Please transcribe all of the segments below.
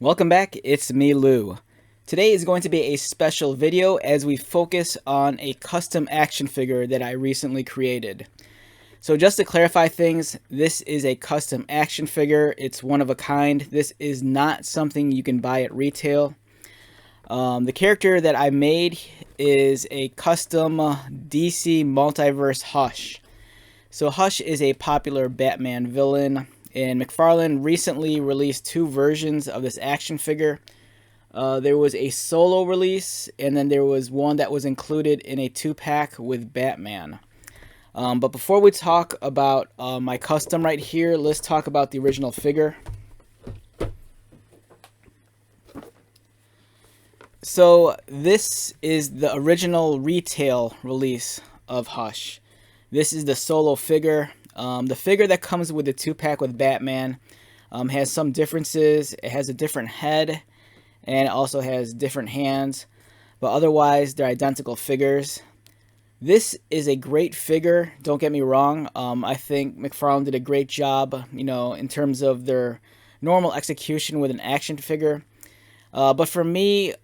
Welcome back, it's me, Lou. Today is going to be a special video as we focus on a custom action figure that I recently created. So just to clarify things, this is a custom action figure. It's one of a kind. This is not something you can buy at retail. The character that I made is a custom DC Multiverse Hush. So Hush is a popular Batman villain, and McFarlane recently released two versions of this action figure. There was a solo release, and then there was one that was included in a 2-pack with Batman. But before we talk about my custom right here, let's talk about the original figure. So this is the original retail release of Hush. This is the solo figure. The figure that comes with the 2-pack with Batman has some differences. It has a different head and it also has different hands, but otherwise they're identical figures. This is a great figure, don't get me wrong. I think McFarlane did a great job, in terms of their normal execution with an action figure. But for me,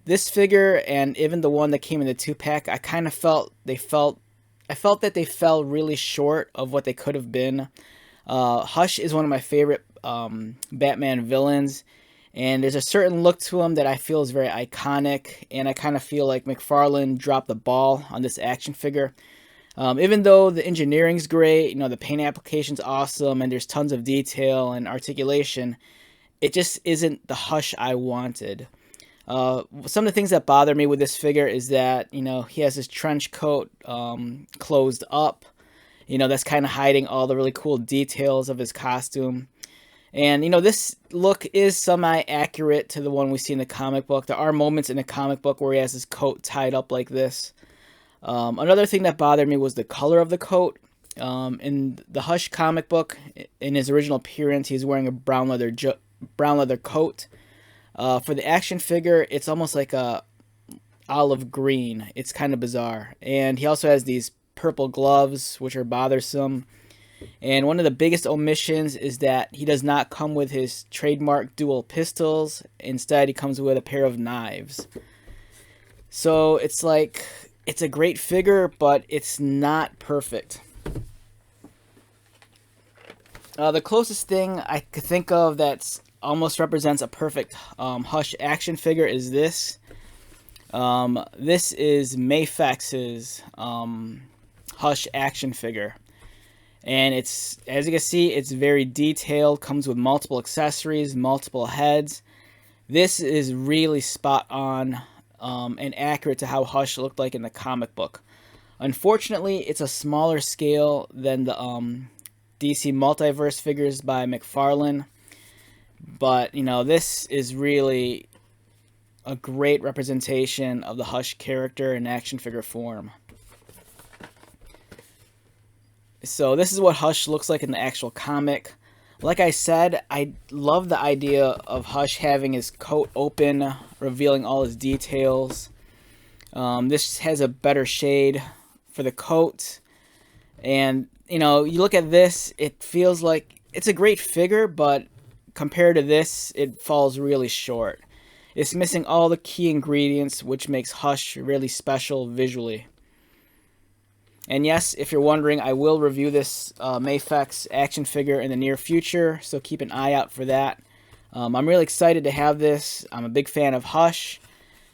this figure and even the one that came in the 2-pack, I kind of felt that they fell really short of what they could have been. Hush is one of my favorite Batman villains, and there's a certain look to him that I feel is very iconic, and I kind of feel like McFarlane dropped the ball on this action figure. Even though the engineering's great, the paint application's awesome, and there's tons of detail and articulation, it just isn't the Hush I wanted. Some of the things that bother me with this figure is that, he has his trench coat closed up. That's kind of hiding all the really cool details of his costume. And, this look is semi-accurate to the one we see in the comic book. There are moments in the comic book where he has his coat tied up like this. Another thing that bothered me was the color of the coat. In the Hush comic book, in his original appearance, he's wearing a brown leather coat. For the action figure, it's almost like a olive green. It's kind of bizarre. And he also has these purple gloves, which are bothersome. And one of the biggest omissions is that he does not come with his trademark dual pistols. Instead, he comes with a pair of knives. So it's like, it's a great figure, but it's not perfect. The closest thing I could think of that's almost represents a perfect Hush action figure is this. This is Mayfex's Hush action figure. And it's, as you can see, it's very detailed, comes with multiple accessories, multiple heads. This is really spot on and accurate to how Hush looked like in the comic book. Unfortunately, it's a smaller scale than the DC Multiverse figures by McFarlane. But, this is really a great representation of the Hush character in action figure form. So this is what Hush looks like in the actual comic. Like I said, I love the idea of Hush having his coat open, revealing all his details. This has a better shade for the coat. And, you look at this, it feels like it's a great figure, but compared to this, it falls really short. It's missing all the key ingredients, which makes Hush really special visually. And yes, if you're wondering, I will review this Mayfex action figure in the near future, so keep an eye out for that. I'm really excited to have this. I'm a big fan of Hush,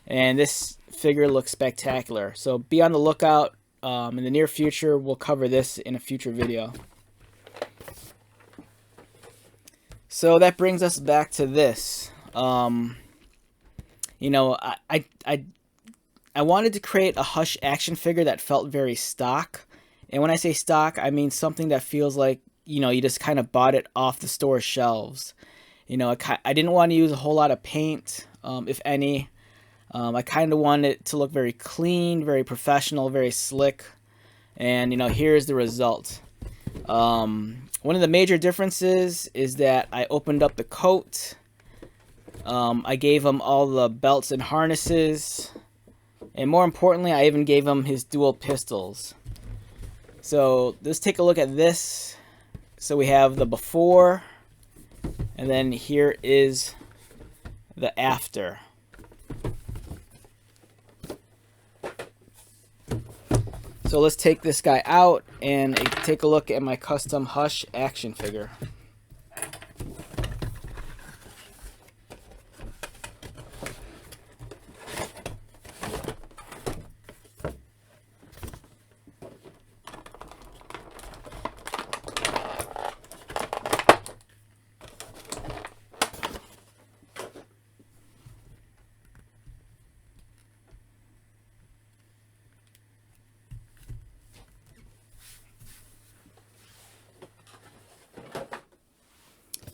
and this figure looks spectacular. So be on the lookout. In the near future, we'll cover this in a future video. So that brings us back to this. I wanted to create a Hush action figure that felt very stock. And when I say stock, I mean something that feels like, you just kind of bought it off the store shelves. I didn't want to use a whole lot of paint, if any. I kind of wanted it to look very clean, very professional, very slick. And, here's the result. One of the major differences is that I opened up the coat. I gave him all the belts and harnesses. And more importantly, I even gave him his dual pistols. So let's take a look at this. So we have the before, and then here is the after. So let's take this guy out and take a look at my custom Hush action figure.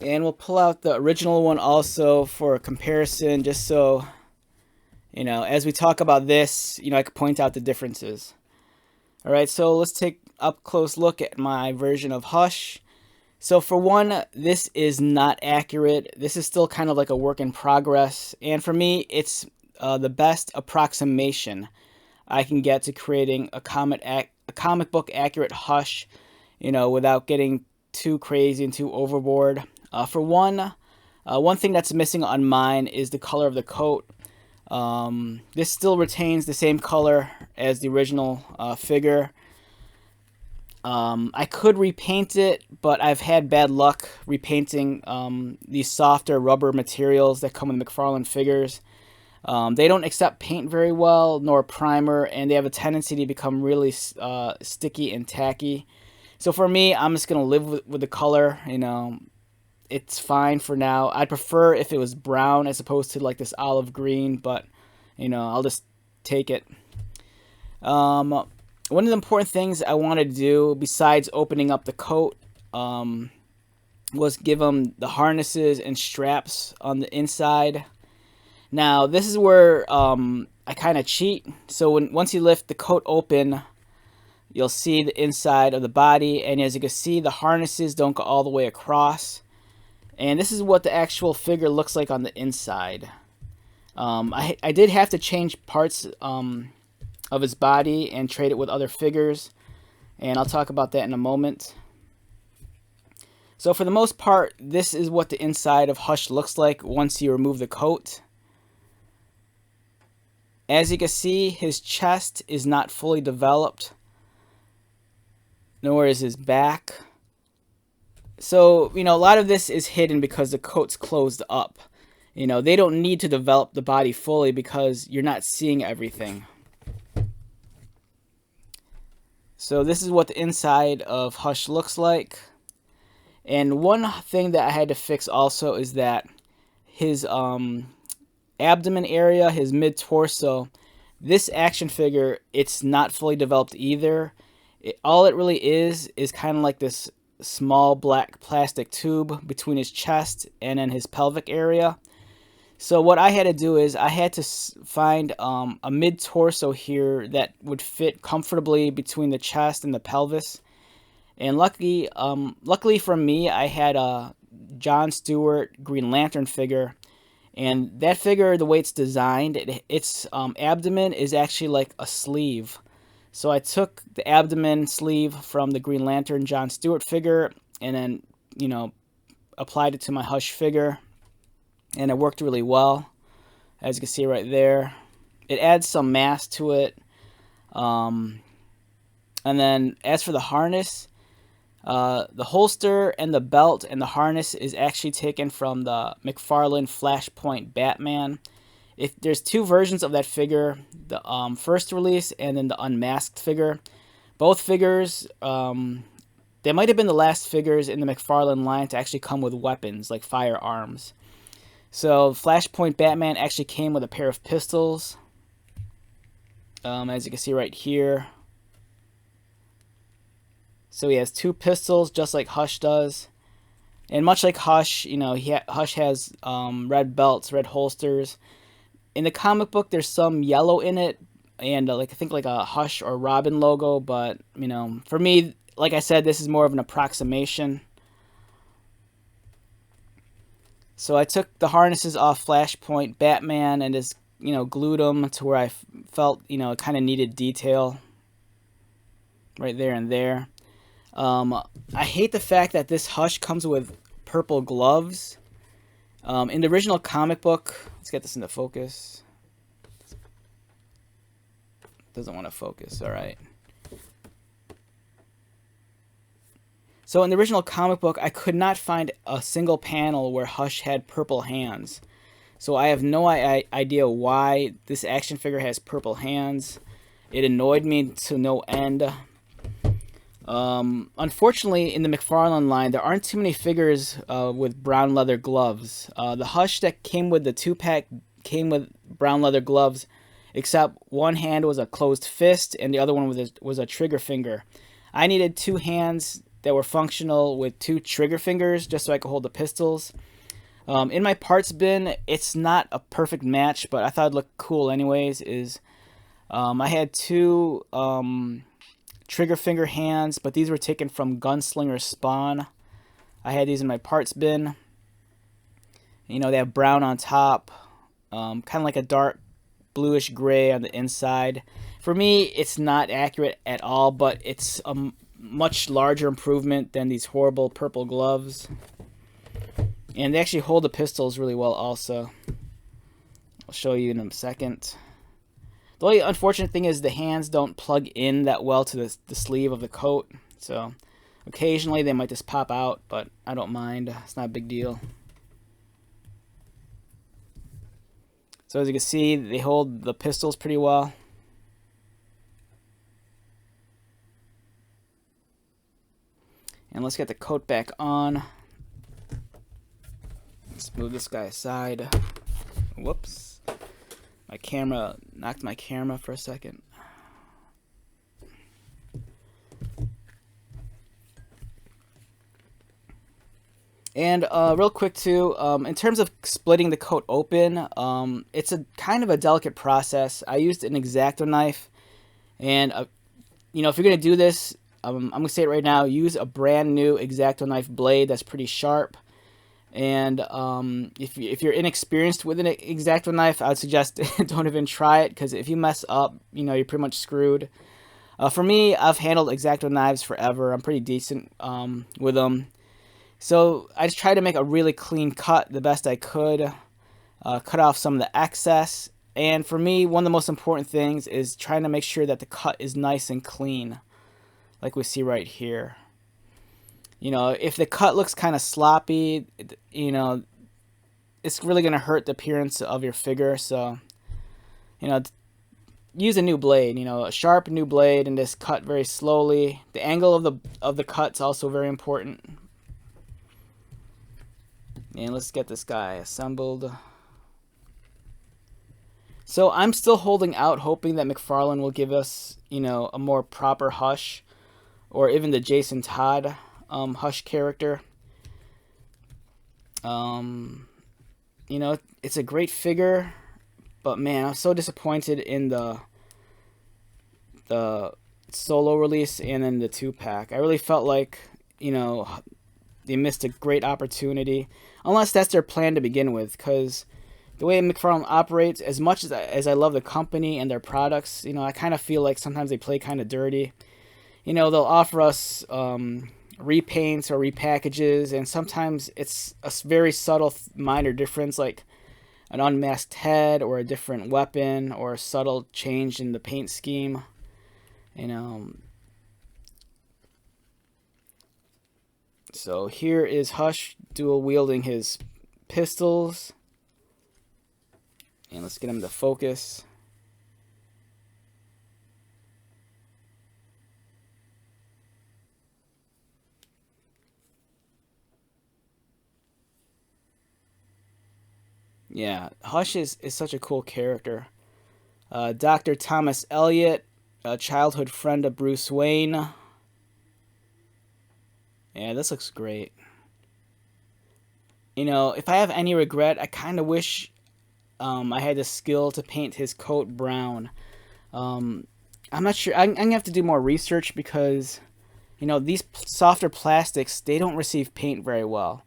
And we'll pull out the original one also for a comparison, just so, as we talk about this, I can point out the differences. All right, so let's take a up close look at my version of Hush. So for one, this is not accurate. This is still kind of like a work in progress. And for me, it's the best approximation I can get to creating a comic book accurate Hush, without getting too crazy and too overboard. For one thing that's missing on mine is the color of the coat. This still retains the same color as the original figure. I could repaint it, but I've had bad luck repainting these softer rubber materials that come with McFarlane figures. They don't accept paint very well, nor primer, and they have a tendency to become really sticky and tacky. So for me, I'm just going to live with the color, It's fine for now. I'd prefer if it was brown as opposed to like this olive green, but, I'll just take it. One of the important things I wanted to do, besides opening up the coat, was give them the harnesses and straps on the inside. Now, this is where I kind of cheat. So once you lift the coat open, you'll see the inside of the body. And as you can see, the harnesses don't go all the way across. And this is what the actual figure looks like on the inside. I did have to change parts of his body and trade it with other figures. And I'll talk about that in a moment. So for the most part, this is what the inside of Hush looks like once you remove the coat. As you can see, his chest is not fully developed, nor is his back. So, a lot of this is hidden because the coat's closed up. They don't need to develop the body fully because you're not seeing everything. So this is what the inside of Hush looks like. And one thing that I had to fix also is that his abdomen area, his mid-torso, this action figure, it's not fully developed either. All it really is kind of like this small black plastic tube between his chest and then his pelvic area. So what I had to do is I had to find a mid-torso here that would fit comfortably between the chest and the pelvis. And luckily for me, I had a John Stewart Green Lantern figure. And that figure, the way it's designed, its abdomen is actually like a sleeve. So I took the abdomen sleeve from the Green Lantern John Stewart figure and then, applied it to my Hush figure. And it worked really well, as you can see right there. It adds some mass to it. And then as for the harness, the holster and the belt and the harness is actually taken from the McFarlane Flashpoint Batman. There's two versions of that figure, the first release and then the unmasked figure. Both figures, they might have been the last figures in the McFarlane line to actually come with weapons, like firearms. So Flashpoint Batman actually came with a pair of pistols, as you can see right here. So he has two pistols, just like Hush does. And much like Hush, Hush has red belts, red holsters. In the comic book, there's some yellow in it, and I think like a Hush or Robin logo. But for me, like I said, this is more of an approximation. So I took the harnesses off Flashpoint Batman and just glued them to where I felt it kind of needed detail, right there and there. I hate the fact that this Hush comes with purple gloves. In the original comic book, let's get this into focus. Doesn't want to focus, all right. So in the original comic book, I could not find a single panel where Hush had purple hands. So I have no idea why this action figure has purple hands. It annoyed me to no end. Unfortunately, in the McFarlane line, there aren't too many figures with brown leather gloves. The Hush that came with the 2-pack came with brown leather gloves, except one hand was a closed fist and the other one was a trigger finger. I needed 2 hands that were functional with 2 trigger fingers just so I could hold the pistols. In my parts bin, it's not a perfect match, but I thought it looked cool anyways. I had 2 trigger finger hands, but these were taken from Gunslinger Spawn. I had these in my parts bin. You know, they have brown on top, kind of like a dark bluish gray on the inside. For me, it's not accurate at all, but it's a much larger improvement than these horrible purple gloves. And they actually hold the pistols really well also. I'll show you in a second. The only unfortunate thing is the hands don't plug in that well to the sleeve of the coat. So occasionally they might just pop out, but I don't mind. It's not a big deal. So as you can see, they hold the pistols pretty well. And let's get the coat back on. Let's move this guy aside. Whoops. My camera, knocked my camera for a second. And real quick too, in terms of splitting the coat open, it's a kind of a delicate process. I used an X-Acto knife, and you know, if you're gonna do this, I'm gonna say it right now: use a brand new X-Acto knife blade that's pretty sharp. And if you're inexperienced with an X-Acto knife, I would suggest don't even try it, because if you mess up, you know, you're pretty much screwed. For me, I've handled X-Acto knives forever. I'm pretty decent with them. So I just tried to make a really clean cut the best I could, cut off some of the excess. And for me, one of the most important things is trying to make sure that the cut is nice and clean, like we see right here. You know, if the cut looks kind of sloppy, you know, it's really going to hurt the appearance of your figure. So, you know, use a new blade, you know, a sharp new blade, and just cut very slowly. The angle of the cut's also very important. And let's get this guy assembled. So I'm still holding out, hoping that McFarlane will give us, you know, a more proper Hush, or even the Jason Todd Hush character. You know, it's a great figure, but man, I'm so disappointed in the solo release and then the 2-pack. I really felt like, you know, they missed a great opportunity, unless that's their plan to begin with, because the way McFarlane operates, as much as I love the company and their products, you know, I kind of feel like sometimes they play kind of dirty. You know, they'll offer us repaints or repackages, and sometimes it's a very subtle minor difference, like an unmasked head or a different weapon or a subtle change in the paint scheme, you know. So here is Hush dual wielding his pistols, and let's get him to focus. Yeah, Hush is such a cool character. Dr. Thomas Elliot, a childhood friend of Bruce Wayne. Yeah, this looks great. You know, if I have any regret, I kind of wish I had the skill to paint his coat brown. I'm not sure. I'm going to have to do more research, because, you know, these softer plastics, they don't receive paint very well.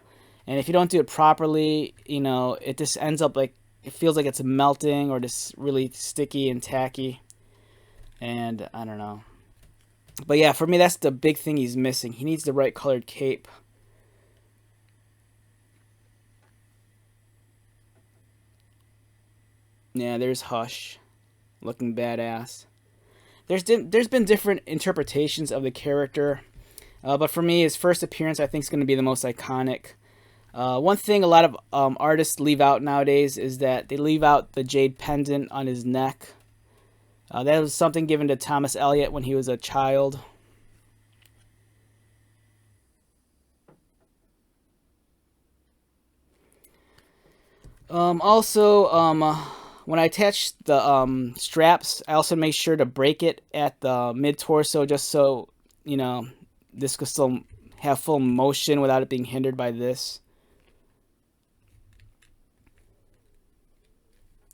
And if you don't do it properly, you know, it just ends up like, it feels like it's melting or just really sticky and tacky. And I don't know. But yeah, for me, that's the big thing he's missing. He needs the right colored cape. Yeah, there's Hush, looking badass. There's been different interpretations of the character, but for me, his first appearance I think is going to be the most iconic. One thing a lot of artists leave out nowadays is that they leave out the jade pendant on his neck. That was something given to Thomas Elliot when he was a child. When I attach the straps, I also make sure to break it at the mid-torso just so, you know, this could still have full motion without it being hindered by this.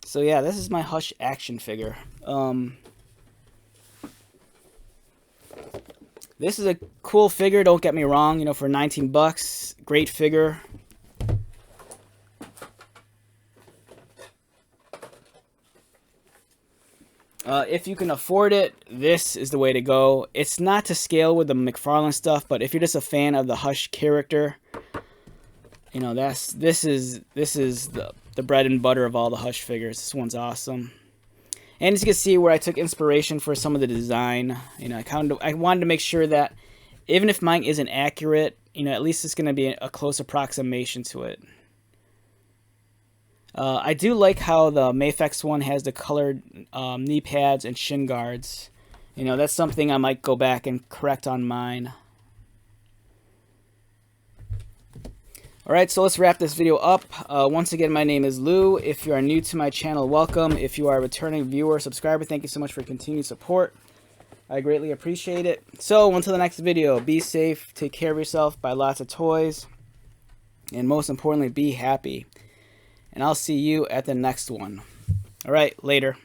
So yeah, this is my Hush action figure. This is a cool figure, don't get me wrong, you know, for 19 bucks, great figure. If you can afford it, this is the way to go. It's not to scale with the McFarlane stuff, but if you're just a fan of the Hush character, you know, this is the bread and butter of all the Hush figures. This one's awesome. And as you can see where I took inspiration for some of the design, you know, I wanted to make sure that even if mine isn't accurate, you know, at least it's going to be a close approximation to it. I do like how the Mafex one has the colored knee pads and shin guards. You know, that's something I might go back and correct on mine. Alright, so let's wrap this video up. Once again, my name is Lou. If you are new to my channel, welcome. If you are a returning viewer, subscriber, thank you so much for your continued support. I greatly appreciate it. So, until the next video, be safe, take care of yourself, buy lots of toys, and most importantly, be happy. And I'll see you at the next one. Alright, later.